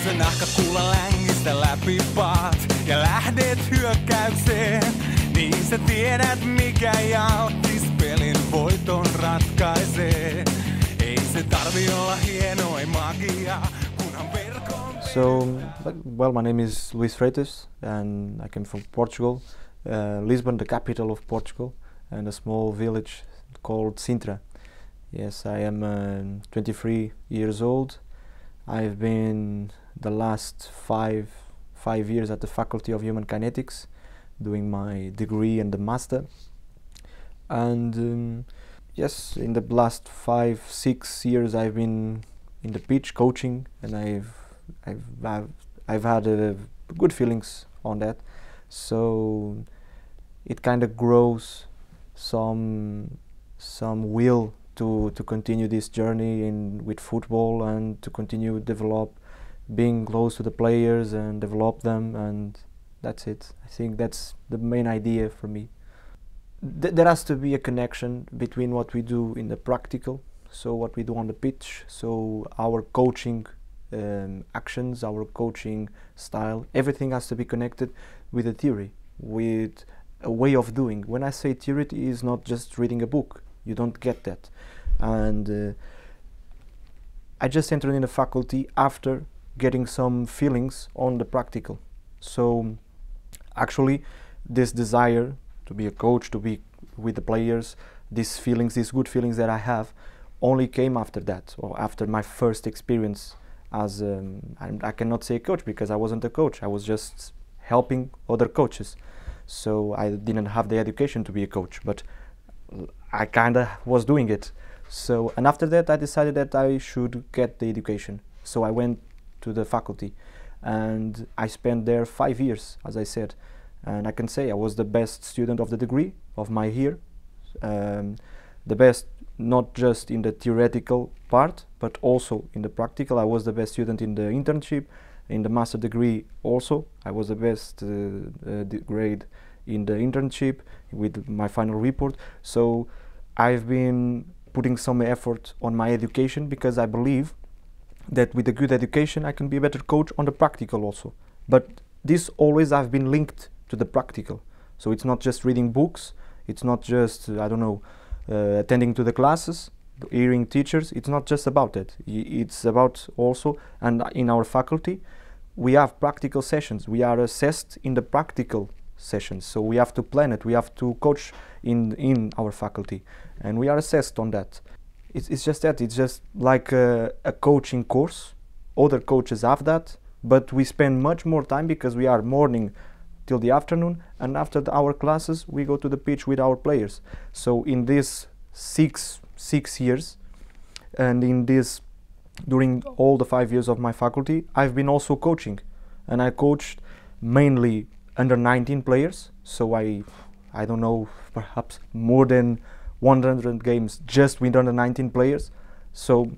Se nahkakuulan längistä läpi paat ja lähdet hyökkäykseen. Niin sä tiedät mikä jalkis pelin voiton ratkaisee. Ei se tarvi olla hienoa magia, kunhan verkon... So, well, my name is Luis Freitas and I came from Portugal. Lisbon, the capital of Portugal, and a small village called Sintra. Yes, I am 23 years old. I've been the last five years at the Faculty of Human Kinetics, doing my degree and the master. And yes, in the last 5-6 years I've been in the pitch coaching, and I've had good feelings on that. So it kind of grows some will to continue this journey with football and to continue develop, being close to the players and develop them, and that's it. I think that's the main idea for me. There has to be a connection between what we do in the practical, so what we do on the pitch, so our coaching actions, our coaching style, everything has to be connected with the theory, with a way of doing. When I say theory, it is not just reading a book. You don't get that. And I just entered in the faculty after getting some feelings on the practical. So actually this desire to be a coach, to be with the players, these feelings, these good feelings that I have, only came after that, or after my first experience as I cannot say coach because I wasn't a coach. I was just helping other coaches. So I didn't have the education to be a coach, but I kinda was doing it. So, and after that I decided that I should get the education. So I went to the faculty and I spent there 5 years, as I said. And I can say I was the best student of the degree of my year. The best not just in the theoretical part, but also in the practical. I was the best student in the internship, in the master degree also. I was the best grade in the internship with my final report. So I've been putting some effort on my education because I believe that with a good education I can be a better coach on the practical also. But this always I've been linked to the practical. So it's not just reading books, it's not just, I don't know, attending to the classes, hearing teachers. It's not just about that. It's about also, and in our faculty we have practical sessions. We are assessed in the practical sessions, so we have to plan it, we have to coach in our faculty, and we are assessed on that. It's just that, it's just like a coaching course. Other coaches have that, but we spend much more time because we are morning till the afternoon, and after our classes we go to the pitch with our players. So in these six years, and in this during all the 5 years of my faculty, I've been also coaching, and I coached mainly under 19 players. So I don't know, perhaps more than 100 games just with under 19 players. So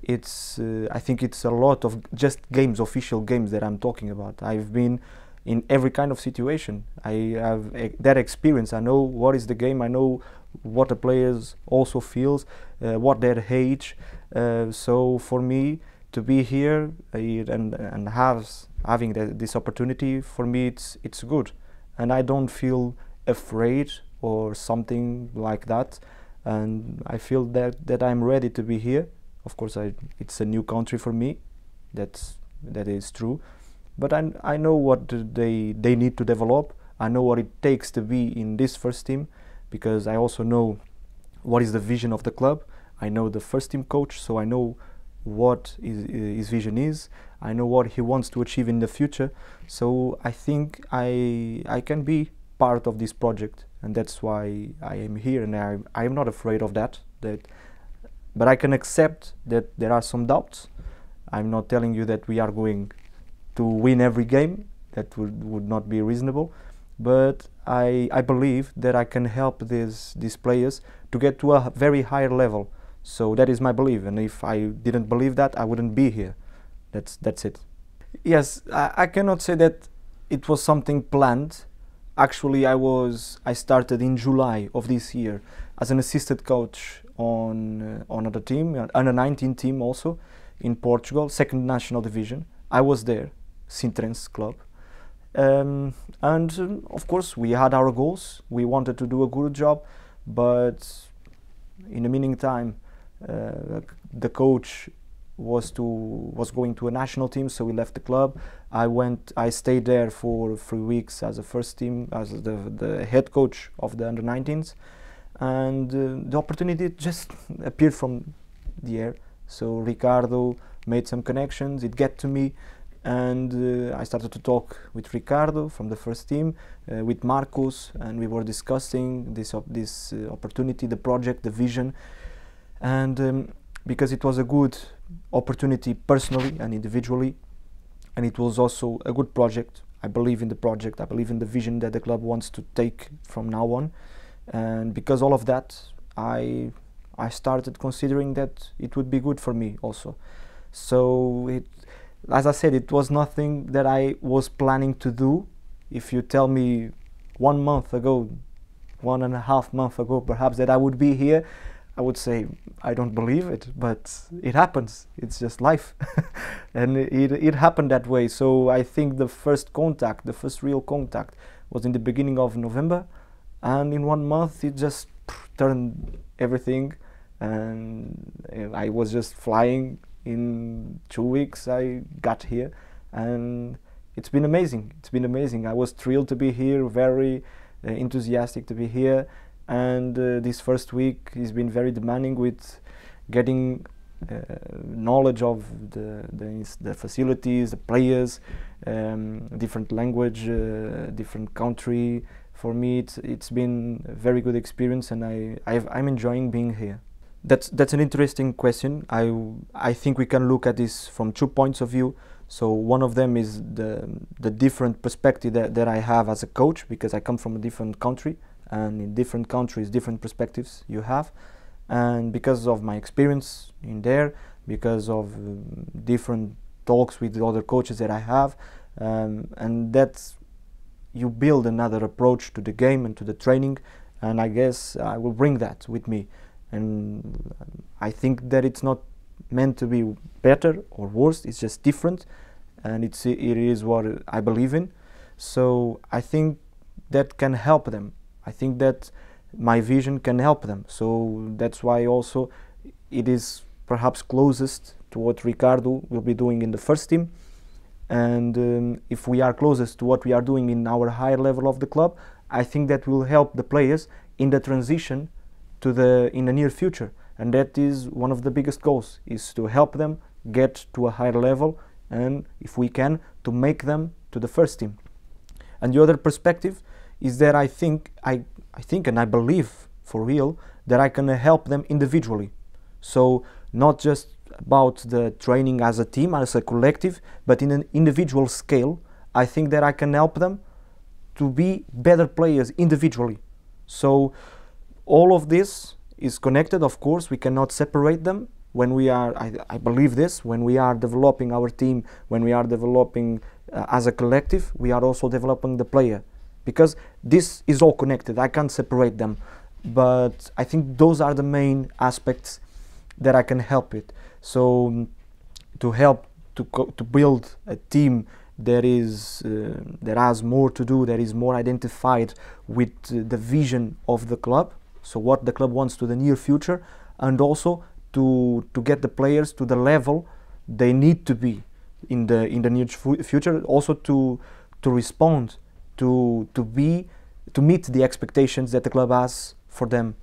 it's I think it's a lot of just games, official games that I'm talking about. I've been in every kind of situation. I have that experience. I know what is the game. I know what the players also feels, what their age. So for me to be here and having this opportunity, for me it's good, and I don't feel afraid or something like that. And I feel that I'm ready to be here. Of course, it's a new country for me. That is true. But I know what they need to develop. I know what it takes to be in this first team, because I also know what is the vision of the club. I know the first team coach, so I know what his vision is. I know what he wants to achieve in the future. So I think I can be part of this project, and that's why I am here, and I am not afraid of that. But I can accept that there are some doubts. I'm not telling you that we are going to win every game. That would not be reasonable. But I believe that I can help these players to get to a very higher level. So that is my belief, and if I didn't believe that, I wouldn't be here. That's it. Yes, I cannot say that it was something planned. Actually, I started in July of this year as an assistant coach on another team, under 19 team also in Portugal, second national division. I was there, Sintrens club. And of course we had our goals. We wanted to do a good job, but in the meantime, the coach was going to a national team, so we left the club. I stayed there for 3 weeks as a first team, as the head coach of the under-19s, and the opportunity just appeared from the air. So Ricardo made some connections, it got to me, and I started to talk with Ricardo from the first team, with Marcos, and we were discussing this opportunity, the project, the vision, and because it was a good opportunity personally and individually, and it was also a good project. I believe in the project, I believe in the vision that the club wants to take from now on, and because all of that, I started considering that it would be good for me also. So as I said, it was nothing that I was planning to do. If you tell me 1 month ago, 1.5 months ago perhaps, that I would be here, I would say I don't believe it, but it happens. It's just life. And it happened that way. So I think the first real contact was in the beginning of November, and in 1 month it just turned everything, and I was just flying. In 2 weeks I got here, and it's been amazing. It's been amazing. I was thrilled to be here, very enthusiastic to be here, and this first week has been very demanding with getting knowledge of the facilities, the players, different language, different country. For me, it's been a very good experience, and I'm enjoying being here. That's an interesting question. I think we can look at this from 2 points of view. So one of them is the different perspective that I have as a coach, because I come from a different country, and in different countries different perspectives you have, and because of my experience in there, because of different talks with the other coaches that I have, and that's, you build another approach to the game and to the training, and I guess I will bring that with me. And I think that it's not meant to be better or worse, it's just different, and it is what I believe in. So I think that can help them. I think that my vision can help them. So that's why also it is perhaps closest to what Ricardo will be doing in the first team. And if we are closest to what we are doing in our higher level of the club, I think that will help the players in the transition in the near future. And that is one of the biggest goals, is to help them get to a higher level, and if we can, to make them to the first team. And the other perspective is that I think and I believe for real that I can help them individually. So not just about the training as a team, as a collective, but in an individual scale. I think that I can help them to be better players individually. So all of this is connected, of course, we cannot separate them. When we are, I believe this, when we are developing our team, when we are developing as a collective, we are also developing the player, because this is all connected. I can't separate them, but I think those are the main aspects that I can help it. So to help to build a team that has more to do, that is more identified with the vision of the club, so what the club wants to the near future, and also to get the players to the level they need to be in the near future, also to respond, to meet the expectations that the club has for them.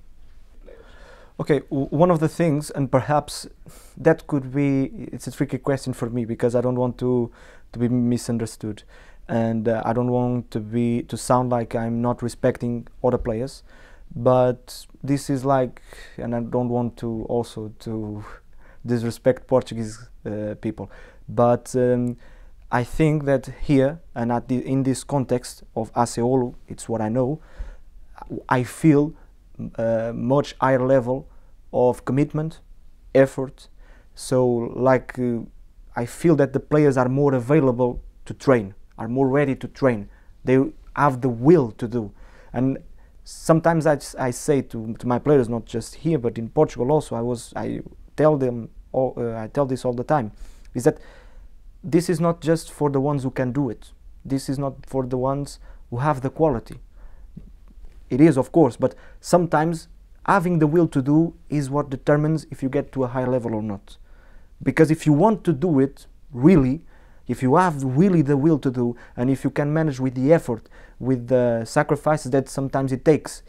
Okay, one of the things, and perhaps that could be, it's a tricky question for me, because I don't want to be misunderstood, and I don't want to sound like I'm not respecting other players, but this is like, and I don't want to also to disrespect Portuguese people, but I think that here and in this context of AC Oulu, it's what I know, I feel much higher level of commitment, effort. So like I feel that the players are more available to train, are more ready to train. They have the will to do. And sometimes I say to my players, not just here but in Portugal also, I tell this all the time, is that this is not just for the ones who can do it. This is not for the ones who have the quality. It is, of course, but sometimes having the will to do is what determines if you get to a high level or not. Because if you want to do it really, if you have really the will to do, and if you can manage with the effort, with the sacrifices that sometimes it takes,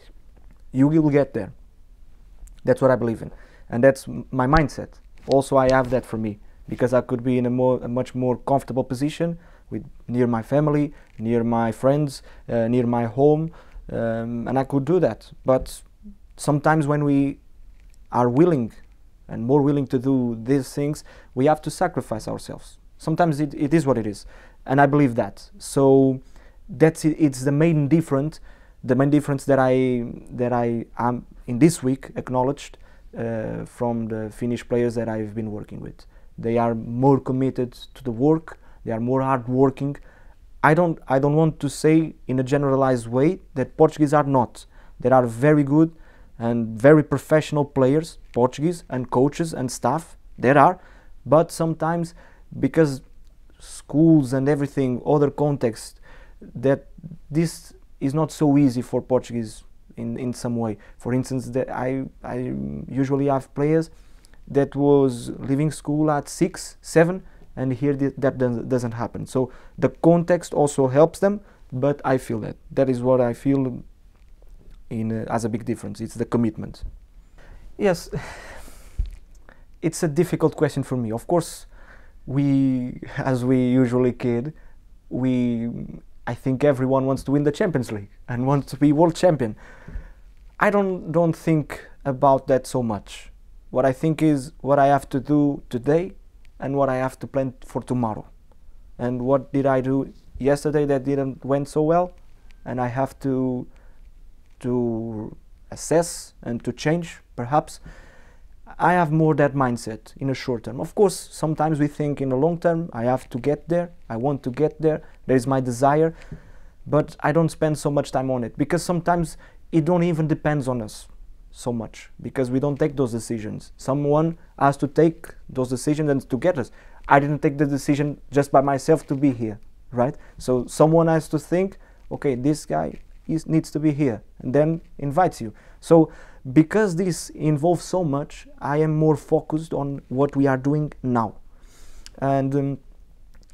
you will get there. That's what I believe in, and that's my mindset. Also, I have that for me, because I could be in a much more comfortable position, with near my family, near my friends, near my home, and I could do that. But sometimes when we are willing and more willing to do these things, we have to sacrifice ourselves. Sometimes it is what it is, and I believe that. So that's it. It's the main difference that I am in this week acknowledged from the Finnish players that I've been working with. They are more committed to the work. They are more hardworking. I don't want to say in a generalized way that Portuguese are not. There are very good and very professional players, Portuguese, and coaches and staff. There are, but sometimes because schools and everything, other context, that this is not so easy for Portuguese in some way. For instance, that I usually have players that was leaving school at 6, 7, and here that doesn't happen. So the context also helps them, but I feel that is what I feel as a big difference. It's the commitment. Yes, it's a difficult question for me. Of course, as we usually kid, I think everyone wants to win the Champions League and wants to be world champion. I don't think about that so much. What I think is what I have to do today and what I have to plan for tomorrow. And what did I do yesterday that didn't went so well, and I have to assess and to change, perhaps. I have more that mindset in a short term. Of course, sometimes we think in the long term, I have to get there, I want to get there, there is my desire, but I don't spend so much time on it, because sometimes it don't even depends on us so much, because we don't take those decisions. Someone has to take those decisions and to get us. I didn't take the decision just by myself to be here, right? So someone has to think, okay, this guy needs to be here, and then invites you. So because this involves so much, I am more focused on what we are doing now. And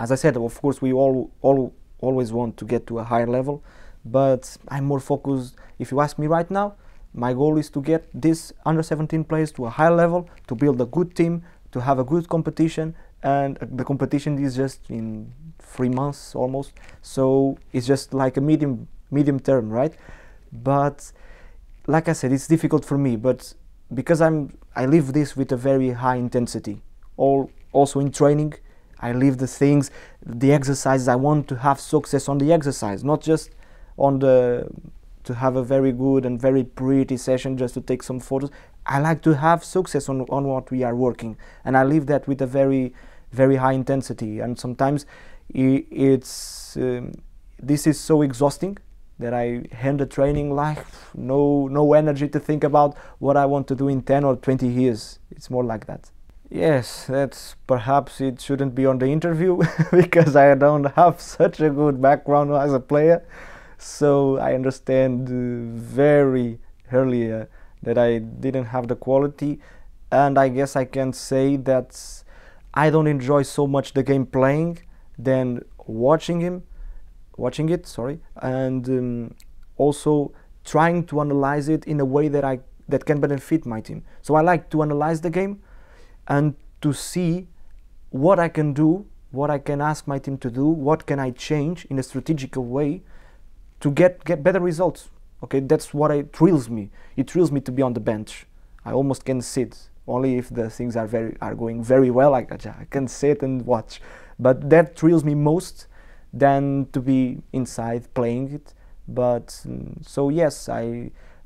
as I said, of course, we always want to get to a higher level, but I'm more focused. If you ask me right now, my goal is to get this under 17 players to a higher level, to build a good team, to have a good competition, and the competition is just in 3 months almost, so it's just like a medium term, right? But like I said, it's difficult for me, but because I live this with a very high intensity. Also in training, I live the things, the exercises. I want to have success on the exercise, not just on to have a very good and very pretty session just to take some photos. I like to have success on what we are working, and I live that with a very, very high intensity. And sometimes this is so exhausting that I end the training like no energy to think about what I want to do in 10 or 20 years. It's more like that. Yes, that's perhaps it shouldn't be on the interview because I don't have such a good background as a player. So I understand very early that I didn't have the quality, and I guess I can say that I don't enjoy so much the game playing than watching it, and also trying to analyze it in a way that can benefit my team. So I like to analyze the game and to see what I can do, what I can ask my team to do, what can I change in a strategical way to get better results. Okay, that's what thrills me. It thrills me to be on the bench. I almost can sit, only if the things are going very well. I can sit and watch, but that thrills me most than to be inside playing it. But so yes,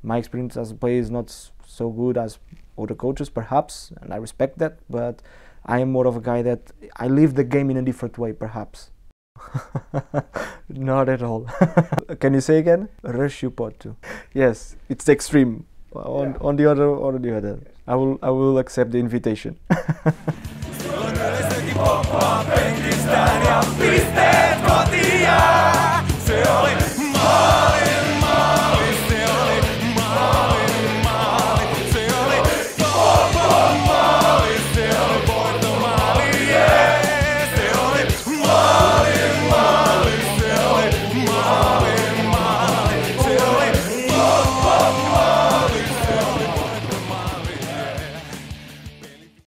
my experience as a player is not so good as other coaches perhaps, and I respect that, but I am more of a guy that I live the game in a different way perhaps. Not at all. Can you say again? Rush you pot to. Yes, it's extreme. On the other. I will accept the invitation. pistän ja